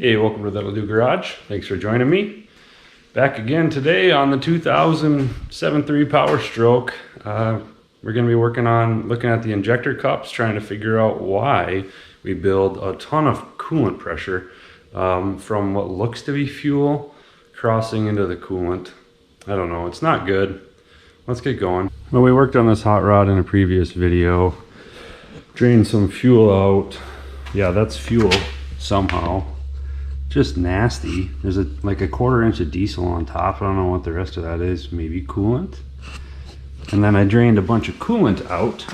Hey, welcome to That'll Do Garage. Thanks for joining me. Back again today on the 2000 7.3 PowerStroke. We're going to be looking at the injector cups, trying to figure out why we build a ton of coolant pressure from what looks to be fuel crossing into the coolant. I don't know, it's not good. Let's get going. Well, we worked on this hot rod in a previous video. Drained some fuel out. Yeah, that's fuel somehow. Just nasty. There's like a 1/4 inch of diesel on top. I don't know what the rest of that is. Maybe coolant. And then I drained a bunch of coolant out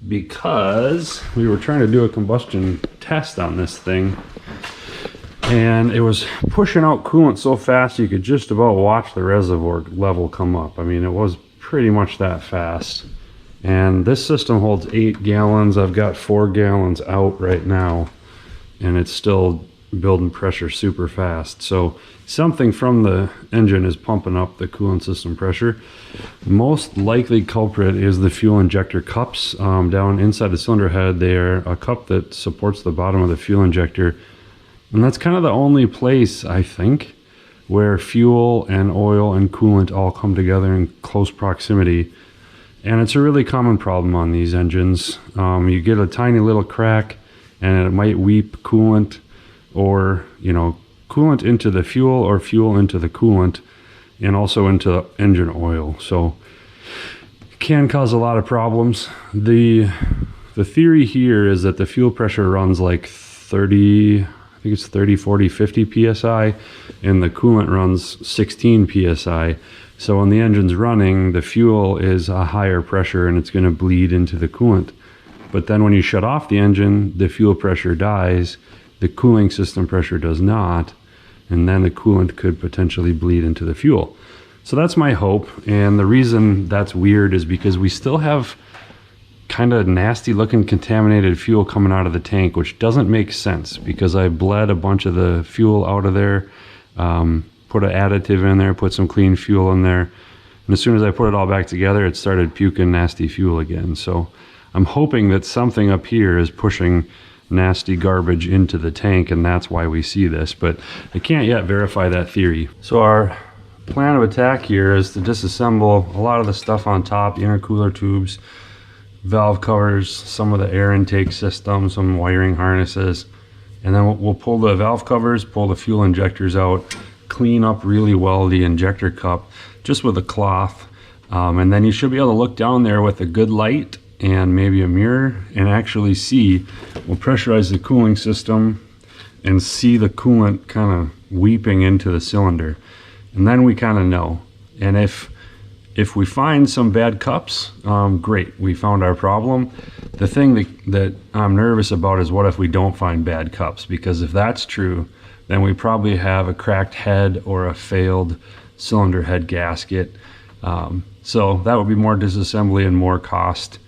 because we were trying to do a combustion test on this thing, and it was pushing out coolant so fast you could just about watch the reservoir level come up. I mean, it was pretty much that fast. And this system holds 8 gallons. I've got 4 gallons out right now, and it's still building pressure super fast. So something from the engine is pumping up the coolant system pressure. Most likely culprit is the fuel injector cups down inside the cylinder head. They're a cup that supports the bottom of the fuel injector, and that's kind of the only place, I think, where fuel and oil and coolant all come together in close proximity. And it's a really common problem on these engines. You get a tiny little crack and it might weep coolant, or coolant into the fuel or fuel into the coolant, and also into engine oil. So it can cause a lot of problems. The theory here is that the fuel pressure runs like 30, I think it's 30, 40, 50 psi, and the coolant runs 16 psi. So when the engine's running, the fuel is a higher pressure and it's going to bleed into the coolant. But then when you shut off the engine, the fuel pressure dies, the cooling system pressure does not, and then the coolant could potentially bleed into the fuel. So that's my hope, and the reason that's weird is because we still have kind of nasty looking contaminated fuel coming out of the tank, which doesn't make sense because I bled a bunch of the fuel out of there, put an additive in there, put some clean fuel in there, and as soon as I put it all back together, it started puking nasty fuel again. So I'm hoping that something up here is pushing nasty garbage into the tank, and that's why we see this, but I can't yet verify that theory. So our plan of attack here is to disassemble a lot of the stuff on top, the intercooler tubes, valve covers, some of the air intake system, some wiring harnesses, and then we'll pull the valve covers, pull the fuel injectors out, clean up really well the injector cup just with a cloth, and then you should be able to look down there with a good light and maybe a mirror and actually see. We'll pressurize the cooling system and see the coolant kind of weeping into the cylinder, and then we kind of know. And if we find some bad cups, great, we found our problem. The thing that I'm nervous about is what if we don't find bad cups, because if that's true, then we probably have a cracked head or a failed cylinder head gasket. So that would be more disassembly and more cost.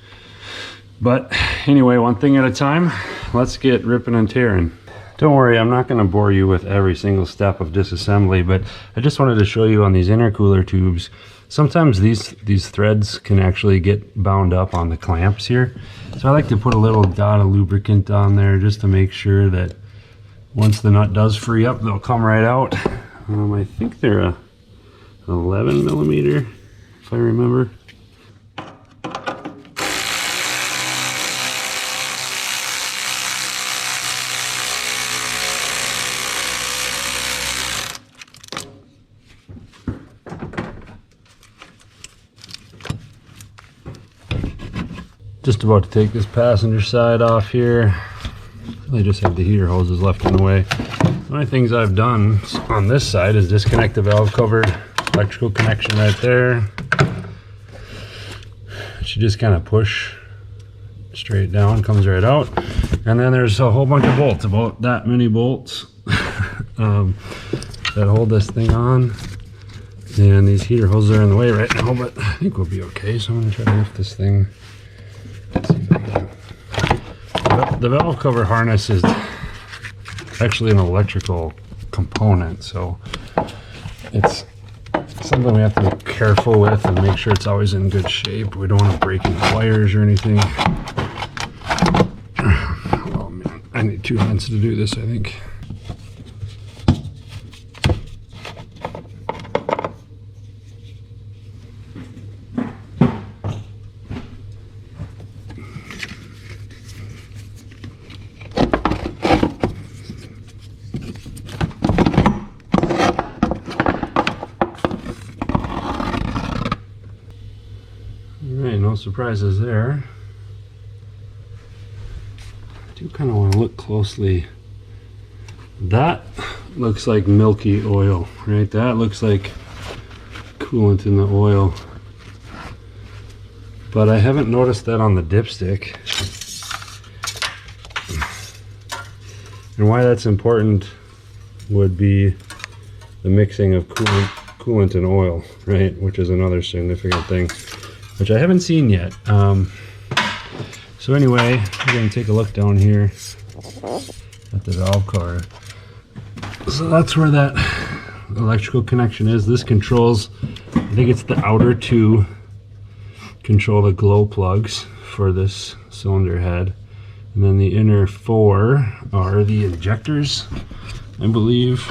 But anyway, one thing at a time, let's get ripping and tearing. Don't worry, I'm not going to bore you with every single step of disassembly, but I just wanted to show you on these intercooler tubes, sometimes these threads can actually get bound up on the clamps here. So I like to put a little dot of lubricant on there just to make sure that once the nut does free up, they'll come right out. I think they're a 11 millimeter, if I remember. Just about to take this passenger side off here. I just have the heater hoses left in the way. One of the things I've done on this side is disconnect the valve cover, electrical connection right there. It should just kind of push straight down, comes right out. And then there's a whole bunch of bolts, about that many bolts that hold this thing on. And these heater hoses are in the way right now, but I think we'll be okay. So I'm gonna try to lift this thing. Let's see if I can. The valve cover harness is actually an electrical component, so it's something we have to be careful with and make sure it's always in good shape. We don't want to break any wires or anything. Oh man, I need 2 hands to do this, I think. no surprises there. I do kind of want to look closely. That looks like milky oil, right? That looks like coolant in the oil. But I haven't noticed that on the dipstick. And why that's important would be the mixing of coolant and oil, right? Which is another significant thing, which I haven't seen yet. So anyway, we're going to take a look down here at the valve cover. So that's where that electrical connection is. This controls, I think it's the outer two control the glow plugs for this cylinder head. And then the inner four are the injectors, I believe.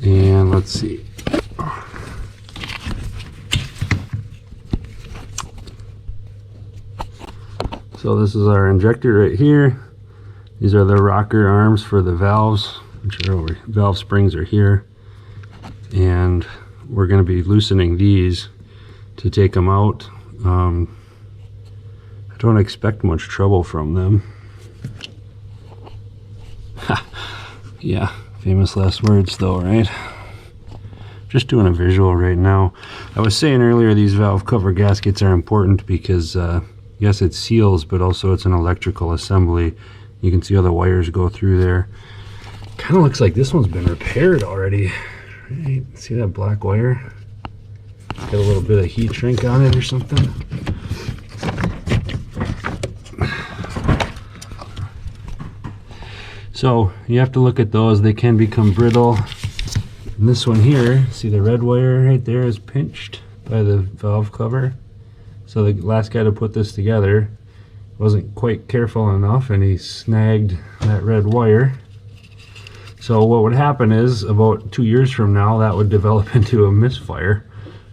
And let's see. So this is our injector right here. These are the rocker arms for the valves, which are over. Valve springs are here. And we're going to be loosening these to take them out. I don't expect much trouble from them. Yeah, famous last words though, right? Just doing a visual right now. I was saying earlier these valve cover gaskets are important because yes, it seals, but also it's an electrical assembly. You can see how the wires go through there. Kind of looks like this one's been repaired already. Right? See that black wire? Got a little bit of heat shrink on it or something. So you have to look at those. They can become brittle. And this one here, see the red wire right there is pinched by the valve cover. So the last guy to put this together wasn't quite careful enough and he snagged that red wire. So what would happen is about 2 years from now that would develop into a misfire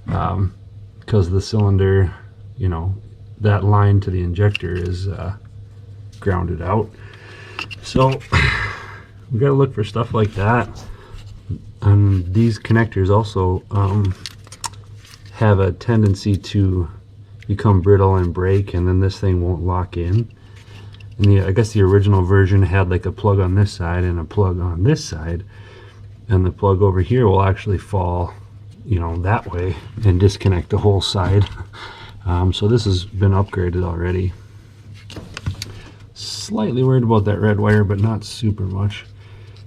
because the cylinder, you know, that line to the injector is grounded out. So we got to look for stuff like that. These connectors also have a tendency to become brittle and break, and then this thing won't lock in. And I guess the original version had like a plug on this side and a plug on this side, and the plug over here will actually fall, you know, that way and disconnect the whole side. So this has been upgraded already. Slightly worried about that red wire, but not super much.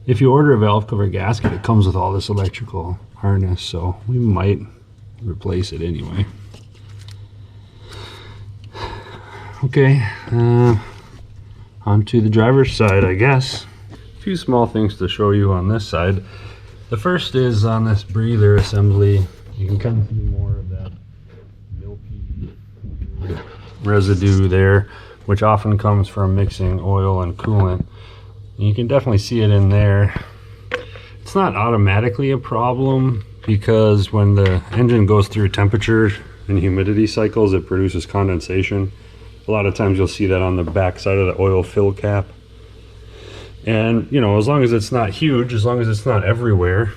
If you order a valve cover gasket, it comes with all this electrical harness, so we might replace it anyway. Okay, on to the driver's side, I guess. A few small things to show you on this side. The first is on this breather assembly. You can kind of see more of that milky residue there, which often comes from mixing oil and coolant. And you can definitely see it in there. It's not automatically a problem because when the engine goes through temperature and humidity cycles, it produces condensation. A lot of times you'll see that on the back side of the oil fill cap. And, you know, as long as it's not huge, as long as it's not everywhere,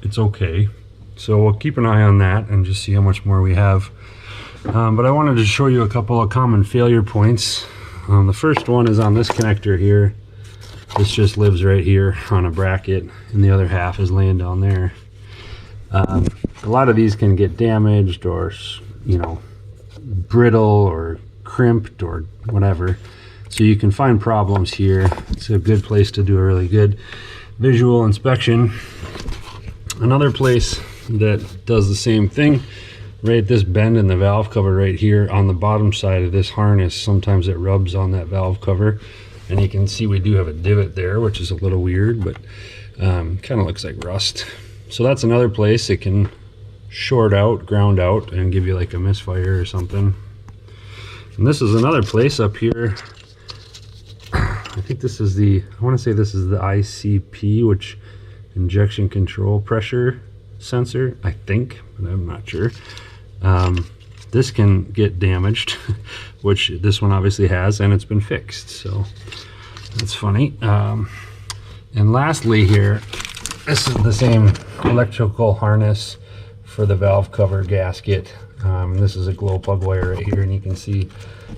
it's okay. So we'll keep an eye on that and just see how much more we have. But I wanted to show you a couple of common failure points. The first one is on this connector here. This just lives right here on a bracket, and the other half is laying down there. A lot of these can get damaged or, you know, brittle or crimped or whatever. So you can find problems here. It's a good place to do a really good visual inspection. Another place that does the same thing, right at this bend in the valve cover right here on the bottom side of this harness, sometimes it rubs on that valve cover, and you can see we do have a divot there, which is a little weird, but kind of looks like rust. So that's another place it can short out, ground out, and give you like a misfire or something. And this is another place up here. I think this is I want to say this is the ICP, which injection control pressure sensor, I think, but I'm not sure. This can get damaged, which this one obviously has, and it's been fixed, so that's funny. And lastly here, this is the same electrical harness for the valve cover gasket. This is a glow plug wire right here, and you can see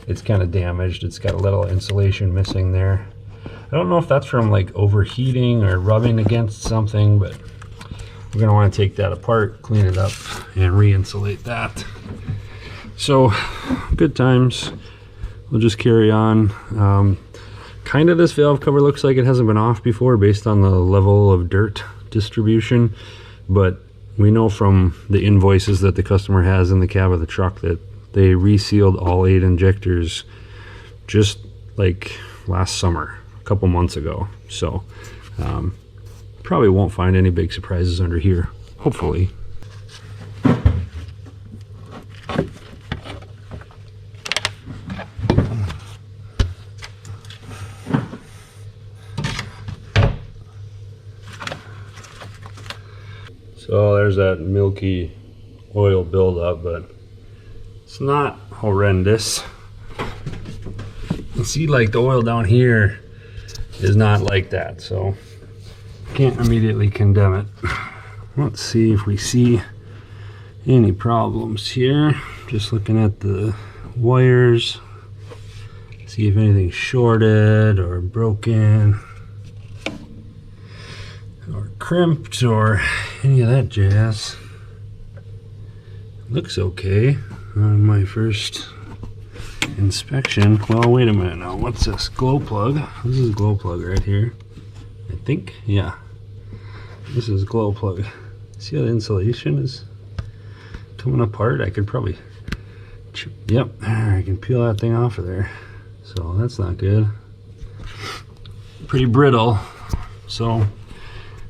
it's kind of damaged. It's got a little insulation missing there. I don't know if that's from like overheating or rubbing against something, but we're going to want to take that apart, clean it up, and re-insulate that. So, good times. We'll just carry on. Kind of this valve cover looks like it hasn't been off before based on the level of dirt distribution, but we know from the invoices that the customer has in the cab of the truck that they resealed all 8 injectors just like last summer, a couple months ago. So probably won't find any big surprises under here, hopefully. So there's that milky oil buildup, but it's not horrendous. You see, like the oil down here is not like that, so can't immediately condemn it. Let's see if we see any problems here. Just looking at the wires, see if anything's shorted or broken or crimped or any of that jazz. Looks okay on my first inspection. Well, wait a minute now. What's this? Glow plug. This is glow plug right here, I think. Yeah, this is glow plug. See how the insulation is coming apart? I could probably yep, I can peel that thing off of there. So that's not good. Pretty brittle. So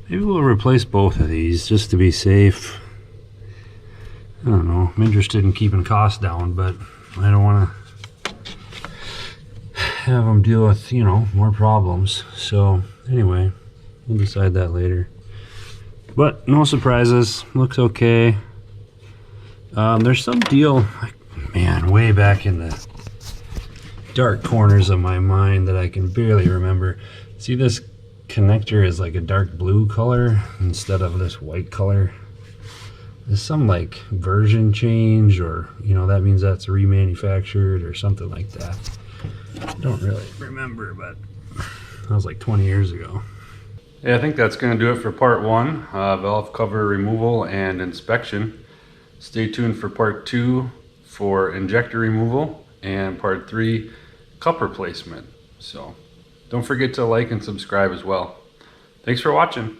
maybe we'll replace both of these just to be safe. I don't know. I'm interested in keeping costs down, but I don't want to have them deal with, you know, more problems. So anyway, we'll decide that later. But no surprises. Looks okay. There's some deal, man, way back in the dark corners of my mind that I can barely remember. See, this connector is like a dark blue color instead of this white color. There's some like version change, or you know, that means that's remanufactured or something like that. I don't really remember, but that was like 20 years ago. Yeah, I think that's going to do it for part 1, valve cover removal and inspection. Stay tuned for part 2 for injector removal, and part 3 cup replacement. So don't forget to like and subscribe as well. Thanks for watching.